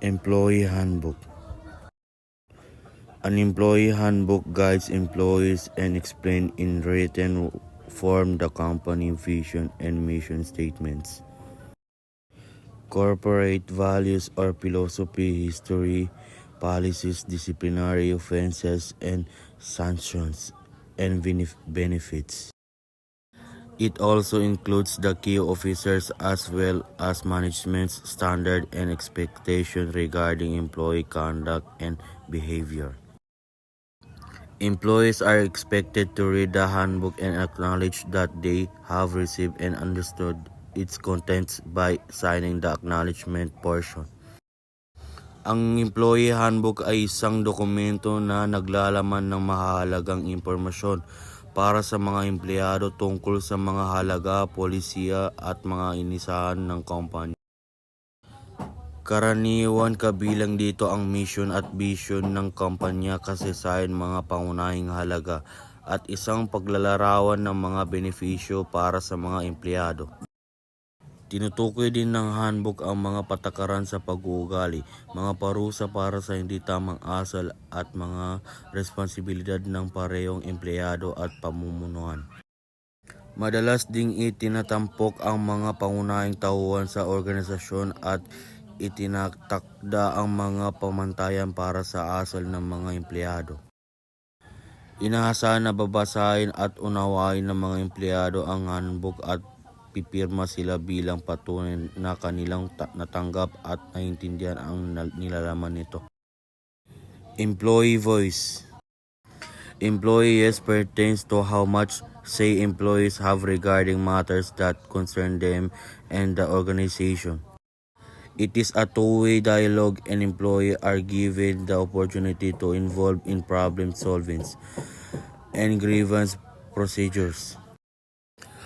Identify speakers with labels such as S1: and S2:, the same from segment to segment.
S1: Employee Handbook. An employee handbook guides employees and explains in written form the company vision and mission statements, corporate values or philosophy, history, policies, disciplinary offenses, and sanctions and benefits. It also includes the key officers as well as management's standard and expectation regarding employee conduct and behavior. Employees are expected to read the handbook and acknowledge that they have received and understood its contents by signing the acknowledgement portion. Ang employee handbook ay isang dokumento na naglalaman ng mahalagang impormasyon para sa mga empleyado tungkol sa mga halaga, polisiya at mga inisahan ng company. Karaniwan kabilang dito ang mission at vision ng kumpanya, kasaysayan, mga pangunahing halaga, at isang paglalarawan ng mga benepisyo para sa mga empleyado. Tinutukoy din ng handbook ang mga patakaran sa pag-uugali, mga parusa para sa hindi tamang asal at mga responsibilidad ng parehong empleyado at pamumunuan. Madalas ding itinatampok ang mga pangunahing tauhan sa organisasyon at itinatakda ang mga pamantayan para sa asal ng mga empleyado. Inaasahan na babasahin at unawain ng mga empleyado ang handbook at pipirma sila bilang patunay na kanilang natanggap at naintindihan ang nilalaman nito. Employee voice. Employees pertains to how much say employees have regarding matters that concern them and the organization. It is a two-way dialogue and employees are given the opportunity to involve in problem solving and grievance procedures.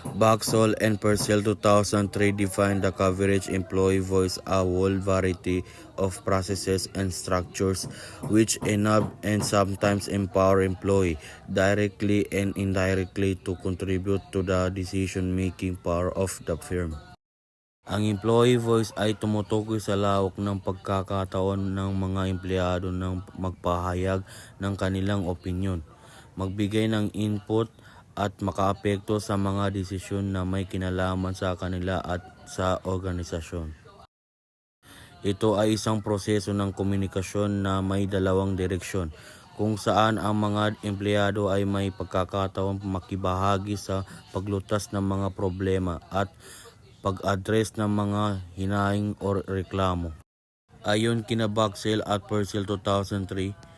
S1: Baxall and Purcell 2003 defined the coverage employee voice a whole variety of processes and structures which enable and sometimes empower employee directly and indirectly to contribute to the decision-making power of the firm. Ang employee voice ay tumutukoy sa lawak ng pagkakataon ng mga empleyado ng magpahayag ng kanilang opinyon, magbigay ng input at makaapekto sa mga desisyon na may kinalaman sa kanila at sa organisasyon. Ito ay isang proseso ng komunikasyon na may dalawang direksyon, kung saan ang mga empleyado ay may pagkakataon makibahagi sa paglutas ng mga problema at pag-address ng mga hinaing o reklamo. Ayon kina Baxell at Purcell 2003,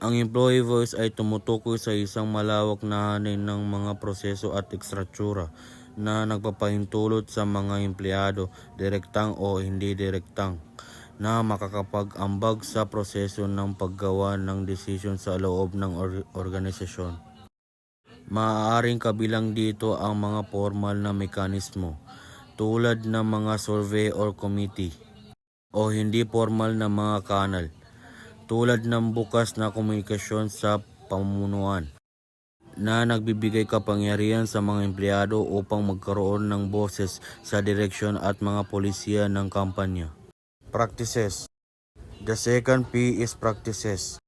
S1: ang employee voice ay tumutukoy sa isang malawak na hanin ng mga proseso at ekstruktura na nagpapahintulot sa mga empleyado, direktang o hindi direktang, na makakapag-ambag sa proseso ng paggawa ng desisyon sa loob ng organisasyon. Maaaring kabilang dito ang mga formal na mekanismo, tulad ng mga survey or committee, o hindi formal na mga kanal, tulad ng bukas na komunikasyon sa pamunuan, na nagbibigay kapangyarihan sa mga empleyado upang magkaroon ng boses sa direksyon at mga polisiya ng kampanya. Practices. The second P is practices.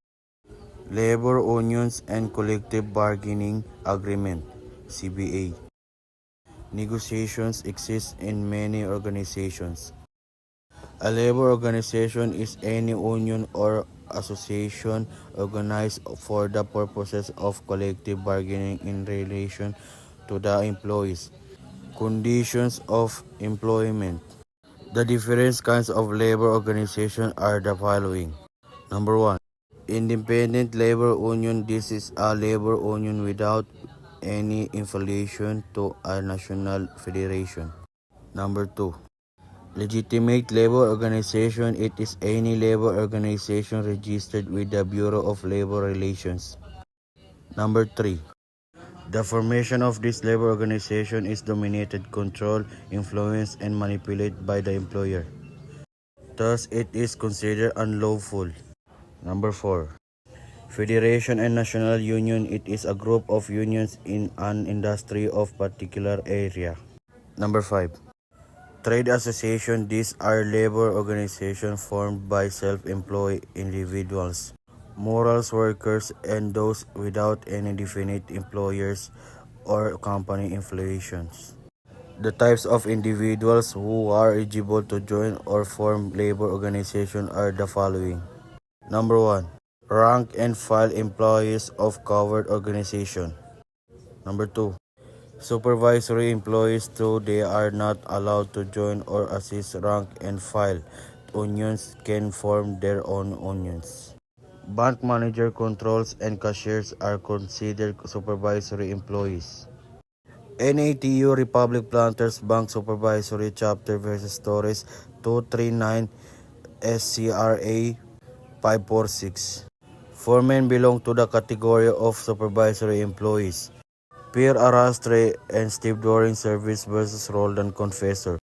S1: Labor unions and collective bargaining agreement, CBA. Negotiations exist in many organizations. A labor organization is any union or association organized for the purposes of collective bargaining in relation to the employees' conditions of employment. The different kinds of labor organization are the following. Number 1. Independent labor union. This is a labor union without any affiliation to a national federation. Number 2. Legitimate labor organization. It is any labor organization registered with the Bureau of Labor Relations. Number 3. The formation of this labor organization is dominated, controlled, influenced, and manipulated by the employer. Thus, it is considered unlawful. Number 4. Federation and National Union. It is a group of unions in an industry of particular area. Number 5. Trade association, these are labor organizations formed by self-employed individuals, morals workers, and those without any definite employers or company affiliations. The types of individuals who are eligible to join or form labor organization are the following. Number 1. Rank and file employees of covered organization. Number 2. Supervisory employees too, they are not allowed to join or assist rank and file. Unions can form their own unions. Bank manager, controls, and cashiers are considered supervisory employees. NATU Republic Planters Bank Supervisory Chapter versus Torres 239 SCRA 546. Four men belong to the category of supervisory employees. Pierre Arastre and Steve Doring Service versus Roldan Confessor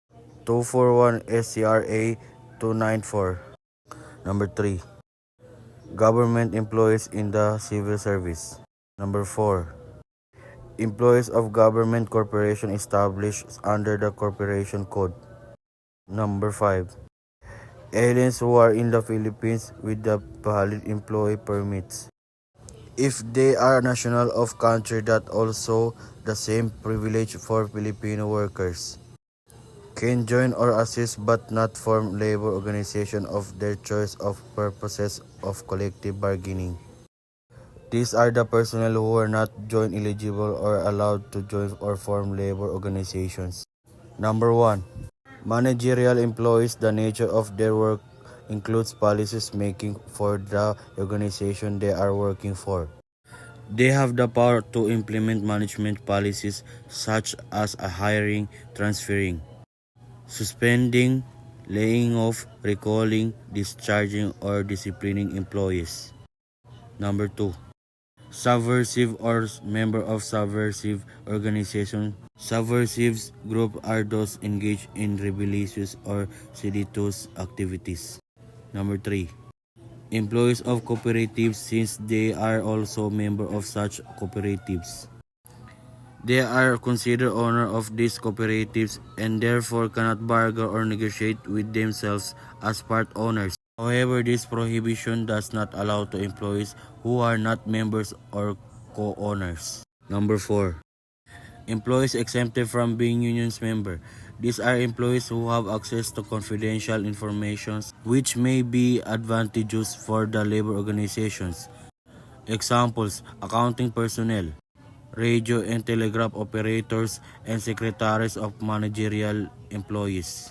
S1: 241 SCRA 294. Number 3. Government employees in the civil service. Number 4. Employees of government corporation established under the Corporation Code. Number 5. Aliens who are in the Philippines with the valid employee permits. If they are national of country that also the same privilege for Filipino workers, can join or assist but not form labor organization of their choice of purposes of collective bargaining. These are the personnel who are not joint eligible or allowed to join or form labor organizations. Number 1. Managerial employees. The nature of their work includes policies making for the organization they are working for. They have the power to implement management policies such as hiring, transferring, suspending, laying off, recalling, discharging, or disciplining employees. Number 2. Subversive or member of subversive organization. Subversive group are those engaged in rebellious or seditious activities. Number 3. Employees of cooperatives, since they are also member of such cooperatives. They are considered owner of these cooperatives and therefore cannot bargain or negotiate with themselves as part owners. However, this prohibition does not allow to employees who are not members or co-owners. Number 4. Employees exempted from being unions member. These are employees who have access to confidential information which may be advantageous for the labor organizations. Examples: accounting personnel, radio and telegraph operators, and secretaries of managerial employees.